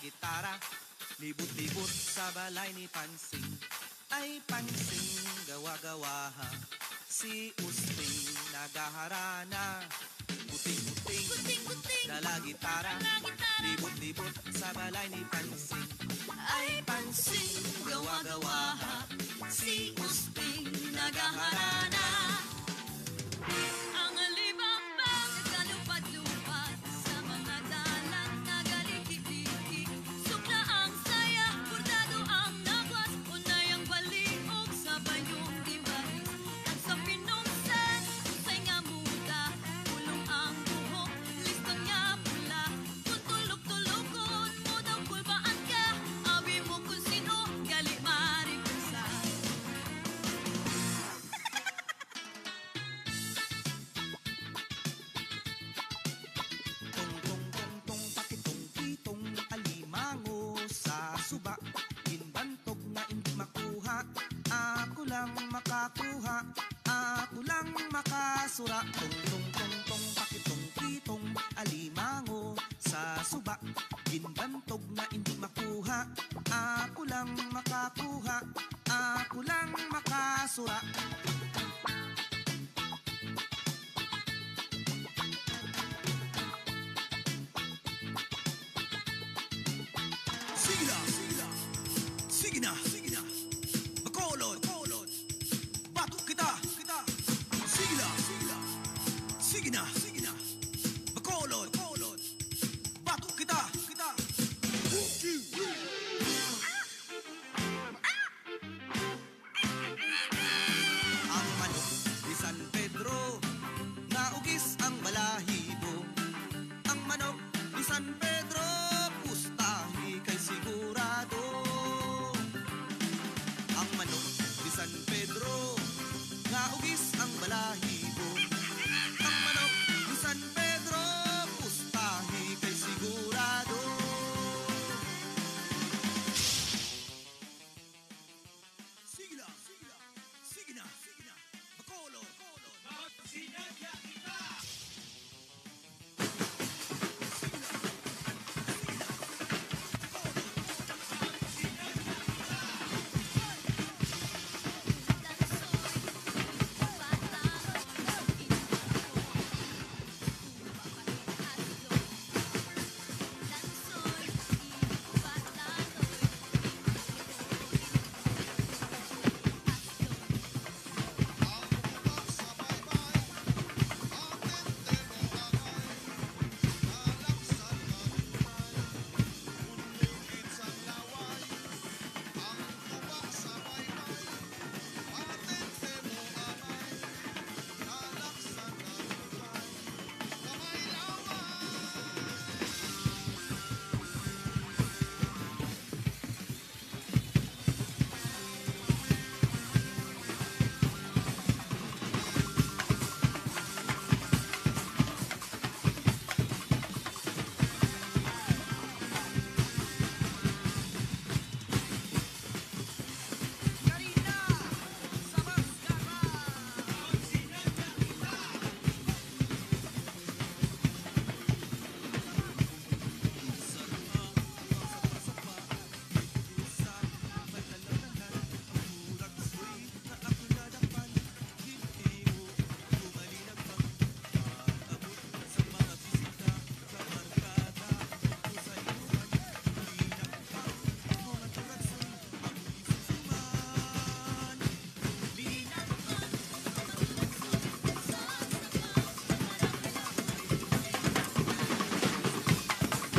Gitara, libot-libot sa balay ni Pansing. Ay Pansing, gawa-gawaha, si Usting nagaharana. Buting-buting, dala gitara, libot-libot sa balay ni Pansing. Ay Pansing, gawa-gawaha, si Usting nagaharana. Ang alibang bakit kalupad-lupad sa mga dalang nagalikit-likit. Sukla ang saya, bordado ang nagwas, unay ang baliog sa bayong dibaris. At sa pinungsan, usay nga muda, pulong ang buhok, liston nga pula. Kung tulog-tulokon mo daw kulbaan ka, awi mo kung sino, galing marikusa. Tong-tong-tong-tong, pakitong-kitong, alimango sa suba. Ginbantog na hindi makuha, ako lang makakuha, ako lang makasura. Tong-tong-tong-tong, pakitong-kitong, alimango sa suba. Ginbantog na hindi makuha, ako lang makakuha, ako lang makasura. Sige na, sige na, sige na. Bacolod, batok kita. Sige na, sige na, sige na. Bacolod, batok kita. Ang manok ni San Pedro, naugis ang balahibo. Ang manok ni San Pedro, pustahi kay sigurado.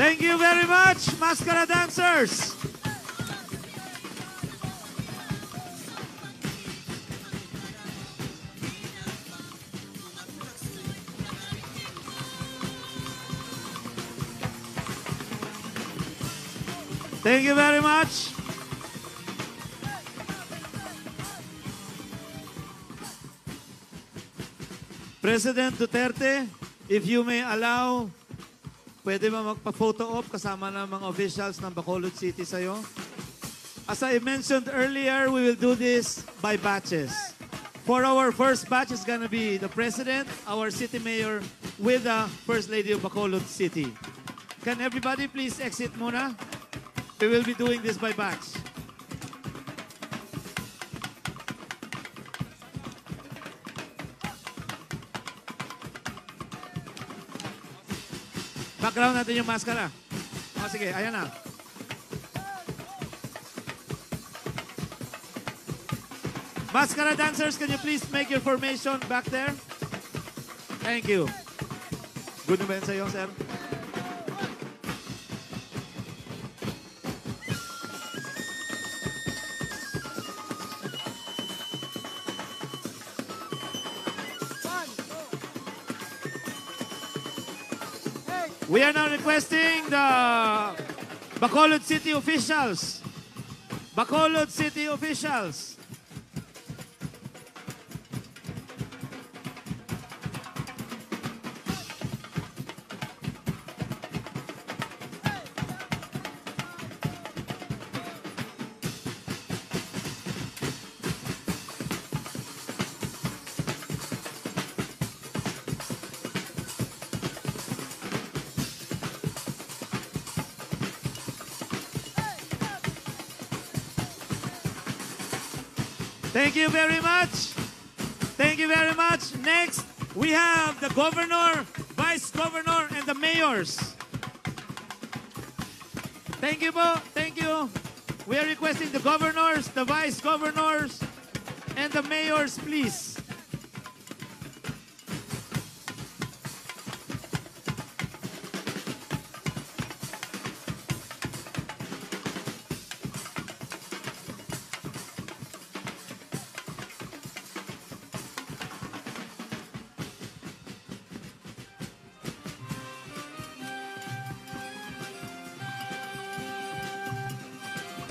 Thank you very much, Mascara Dancers. Thank you very much. President Duterte, if you may allow, pwede ba magpa-photo op kasama ng mga officials ng Bacolod City sa'yo? As I mentioned earlier, we will do this by batches. For our first batch is gonna be the President, our City Mayor, with the First Lady of Bacolod City. Can everybody please exit muna? We will be doing this by batch. Background natin yung maskara. O sige, ayan na. Mascara dancers, can you please make your formation back there? Thank you. Good naman sa'yo, sir. We are now requesting the Bacolod City officials. Bacolod City officials. Thank you very much. Thank you very much. Next, we have the governor, vice governor, and the mayors. Thank you po. Thank you. We are requesting the governors, the vice governors, and the mayors, please.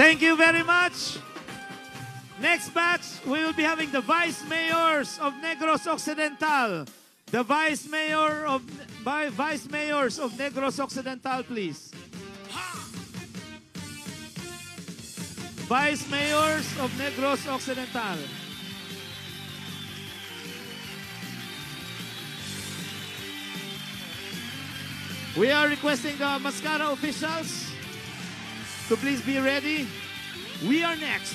Thank you very much. Next batch, we will be having the Vice Mayors of Negros Occidental. The Vice Mayors of Negros Occidental, please. Vice Mayors of Negros Occidental. We are requesting the Mascara officials to please be ready. We are next.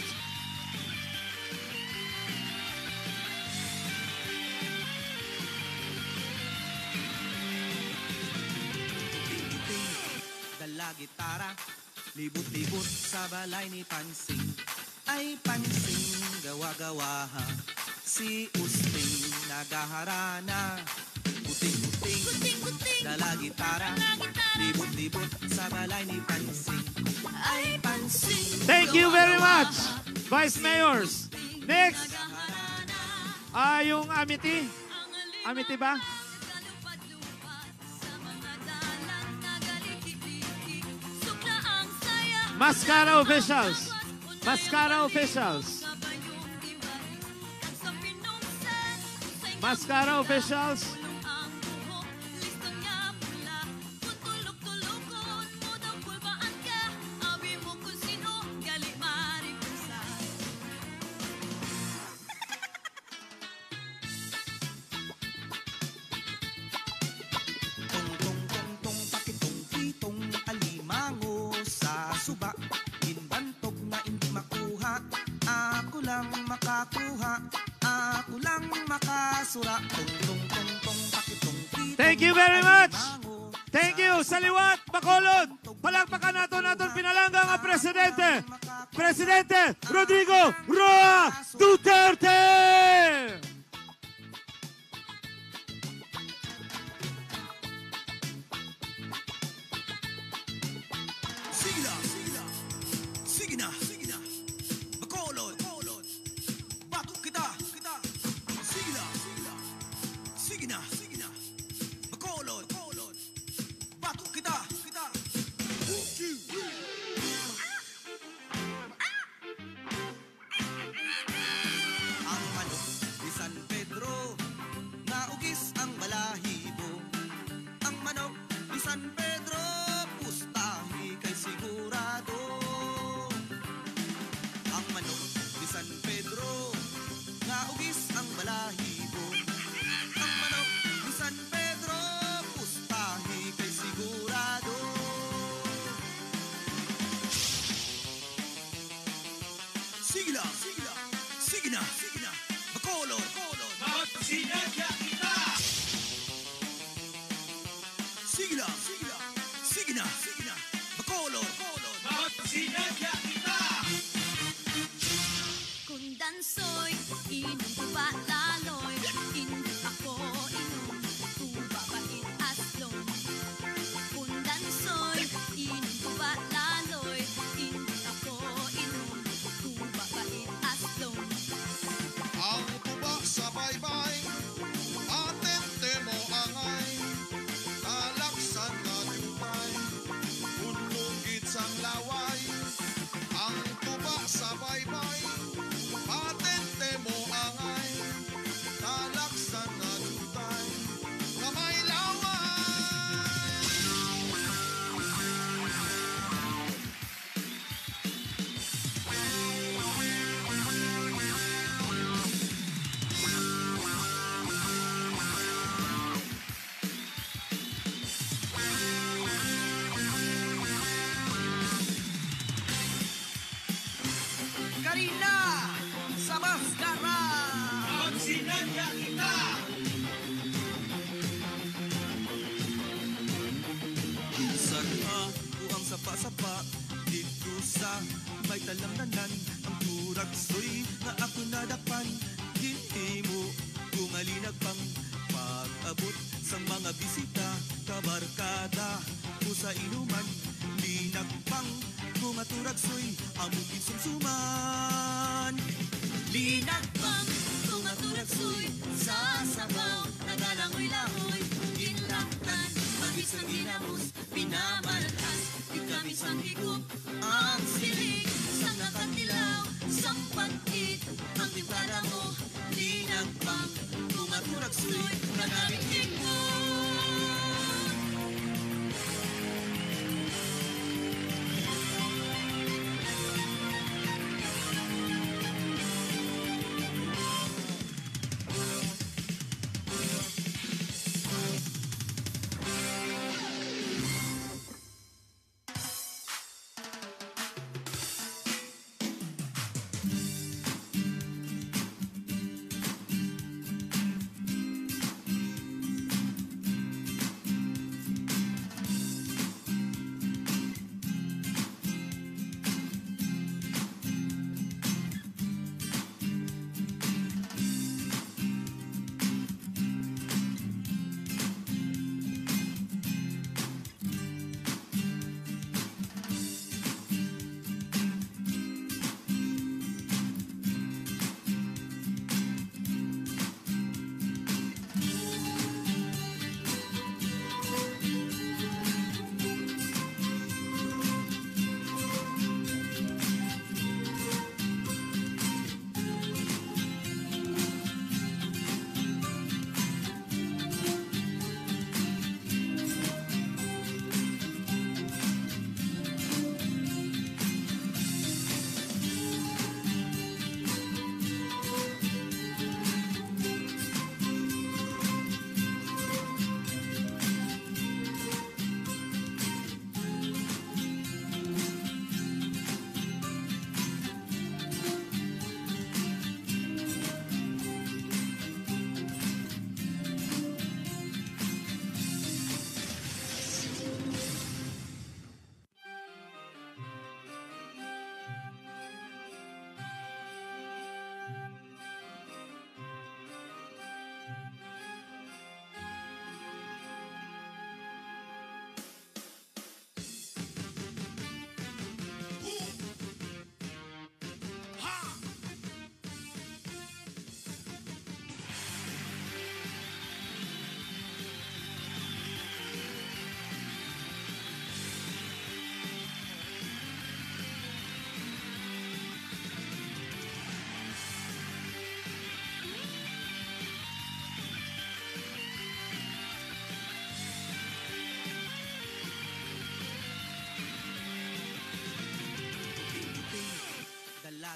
Dala gitara, libot-libot sa balay ni Pansing. Ay Pansing, gawa-gawaha. Si Usting, nagaharana. Puting-puting, dala gitara, libot-libot sa balay ni Pansing. Ay Pansing. Thank you very much, Vice Mayors. Next, yung Amity. Amity ba? Mascara officials. Mascara officials. Mascara officials. Thank you very much. Thank you. Saliwat, Bacolod. Palakpakan natin pinalanggang ang Presidente. Presidente Rodrigo Roa Duterte. sige na, Bacolod, Magsinadya kita! sige na, Bacolod, Magsinadya kita! Kung dansoy, inom ko ba laloy? Hindi ako inom, tuba bait aslong. Kung dansoy, inom ko ba laloy? Hindi ako inom, tuba bait aslong. Ang tuba sa baybay, atente mo angay, talaksan nga jutay, unlugit sang laway. Ang tuba sa baybay, atente mo angay, talaksan nga jutay, kamay laway. Karina, sa Mascara. Magsinadya kita! Kinsa ka ang sapa-sapa dito sa may talamnanan. Ang turagsoy na ako nadapan, hindi mo gumalinag pang pag-abot sa mga bisita. Kabarkada o sa inuman, linag pang kumaturagsoy among ginsumsuman. Linag pang tumaturagsoy sa sabaw, nagalangoy-langoy, ginlaktan, magis ang ginamos, pinamalakas, ikamis ang higup, ang silig, sa nakatilaw, sampagkit, ang timplada mo, linag pang tumaturagsoy, nagamit higpon.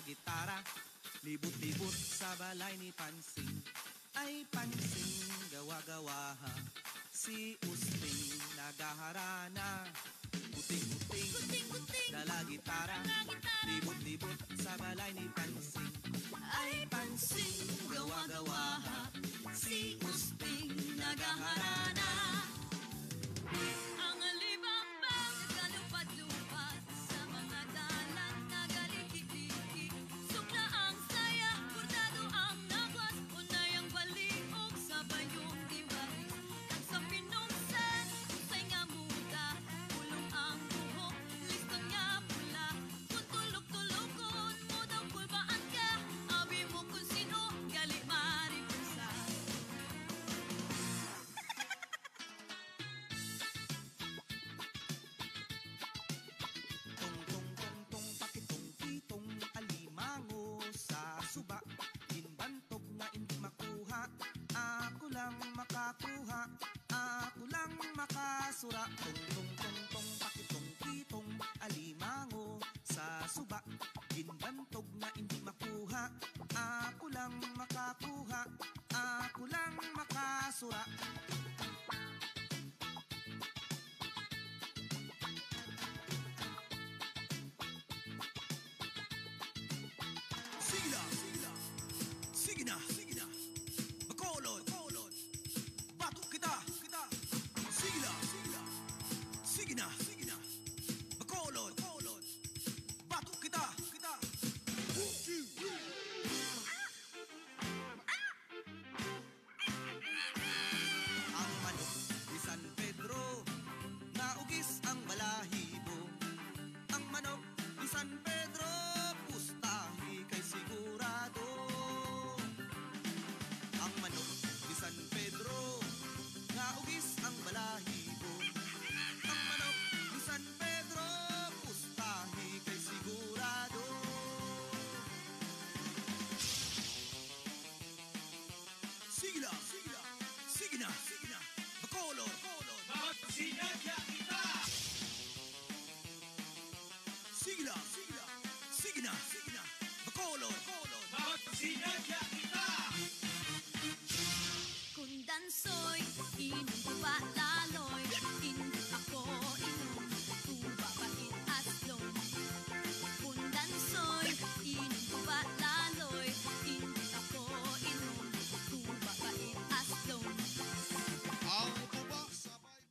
gitara, libot-libot sa balay ni Pansing. Ay Pansing, gawa-gawaha, si Usting nagaharana. Kuting-kuting, dala gitara, libot-libot sa balay ni Pansing. ay pansin, gawa-gawa si Usping nagaharana. Ang alibambang nagkalupad-lupad sa mga dalan nagalikit-likit. Sukla ang saya, bordado ang nagwas, unay ang baliog sa bayong diwali. Kag sa pinungsan, usay nga muda, pulong ang buhok, listong nga pula. Kung tulog-tulokon mo daw kulbaan ka, abi mo kung sino, gali maripusa. Tong tong tong tong pakitong pitong alimango sa suba. Ginbantog na hindi makuha, ako lang makakuha, ako lang makasura. Tong tong tong tong pakitong pitong alimango sa suba. Ginbantog na hindi makuha, ako lang makakuha, ako lang makasura. Sige na, Bacolod, batok kita. Sige na, Bacolod, batok kita. Ang manok ni San Pedro, naugis ang balahibo. Ang manok ni San Pedro, pustahi kay sigurado. Ang manok ni San Pedro, naugis ang balahibo. Ang manok ni San Pedro, pustahi kay sigurado. Sige na, Bacolod, Magsinadya kita! sige na, Bacolod, Magsinadya kita! Kung dansoy, inom tuba laloy, hindi ako inom, tuba bait aslong. Kung dansoy, inom tuba laloy, hindi ako inom, tuba bait aslong. Ang tuba sa baybay.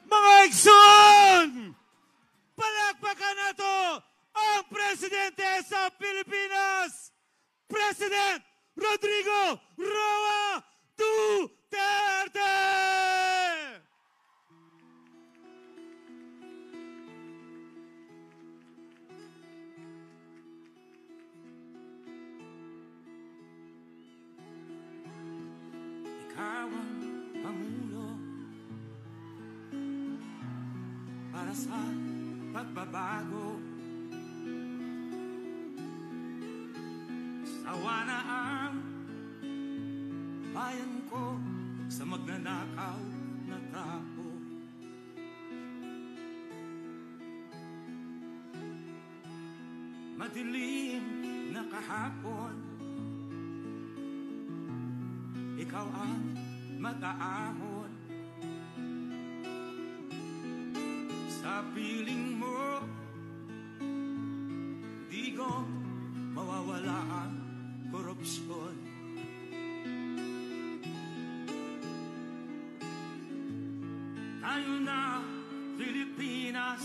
Mga igsoon! Palakpakan nato ang Presidente sa Pilipinas, President Rodrigo Roa Duterte! Ikaw ang Pangulo para sa pagbabago. Sawa na ang bayan ko sa magnanakaw na tao. Madilim na kahapon, ikaw ang mag-aahon. Sa piling mo, di ko mawawala ang korupsyon. Tayo na, Pilipinas,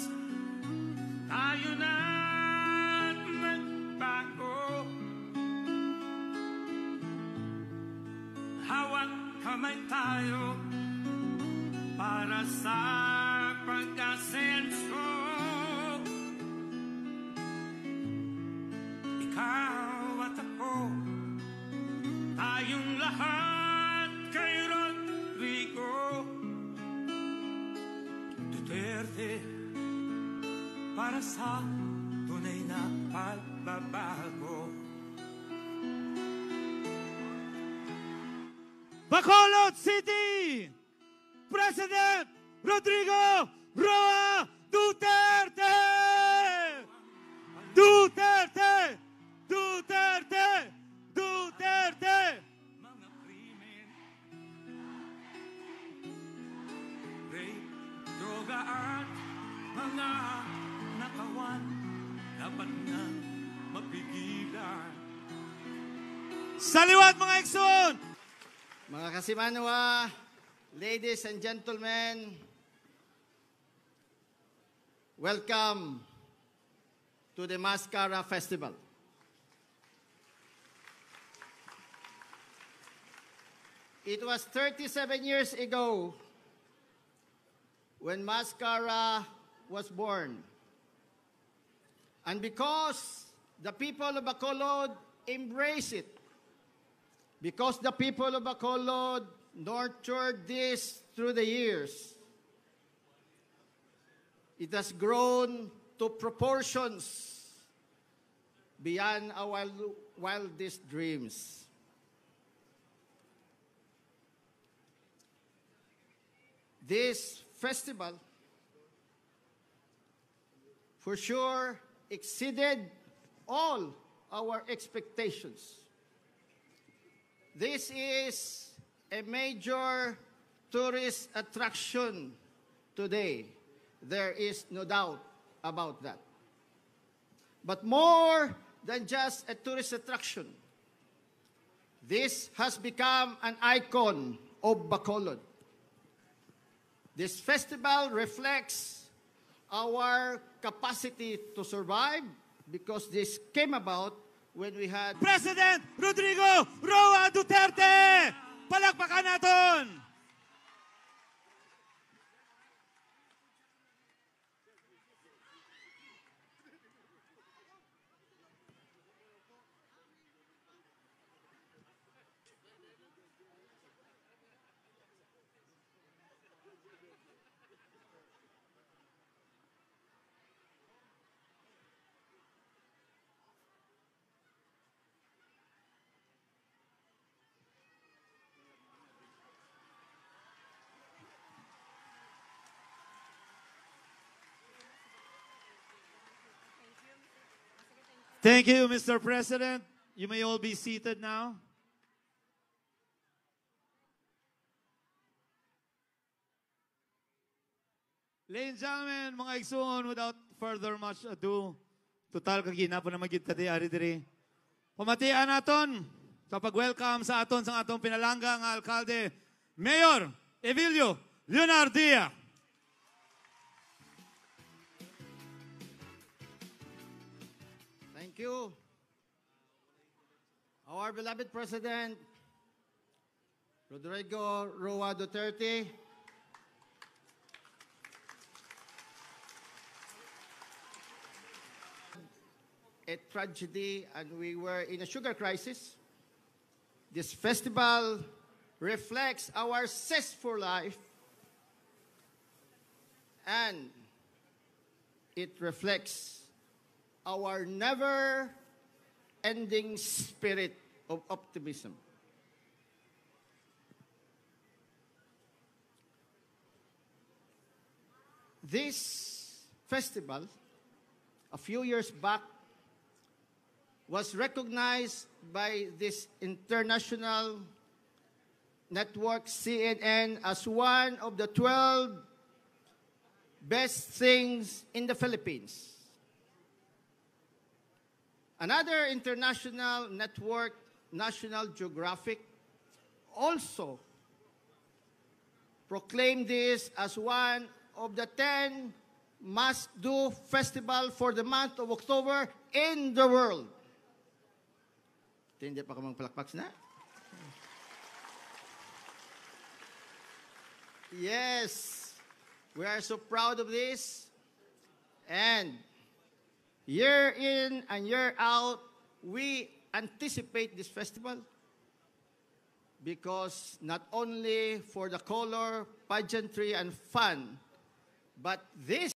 tayo na magbago. Hawak kamay tayo para sa pagkasenso. Ikaw at ako, tayong lahat Bacolod City, President Rodrigo Roa Duterte! Duterte! Duterte! Duterte! Mga krimen, rape, droga at mga nakawan, dapat na mapigilan. Sa liwat mga Ikson! Mga kasimanwa, ladies and gentlemen, welcome to the Mascara Festival. It was 37 years ago when Mascara was born. And because the people of Bacolod embrace it, because the people of Bacolod nurtured this through the years, it has grown to proportions beyond our wildest dreams. This festival, for sure, exceeded all our expectations. This is a major tourist attraction today. There is no doubt about that. But more than just a tourist attraction, this has become an icon of Bacolod. This festival reflects our capacity to survive because this came about when we had President Rodrigo Roa Duterte! Palakpakan natin! Thank you, Mr. President. You may all be seated now. Ladies and gentlemen, mga igsoon, without further much ado, total kagina po na magiging ari diri. Pamatian naton sa pag-welcome sa aton sa atong pinalangga nga alkalde, Mayor Evilio Leonardia. Thank you. Our beloved President, Rodrigo Roa Duterte, a tragedy and we were in a sugar crisis. This festival reflects our zest for life and it reflects our never-ending spirit of optimism. This festival, a few years back, was recognized by this international network, CNN, as one of the 12 best things in the Philippines. Another international network, National Geographic, also proclaimed this as one of the 10 must-do festival for the month of October in the world. Hindi pa kamang palakpaks na? Yes, we are so proud of this. And year in and year out, we anticipate this festival because not only for the color, pageantry, and fun, but this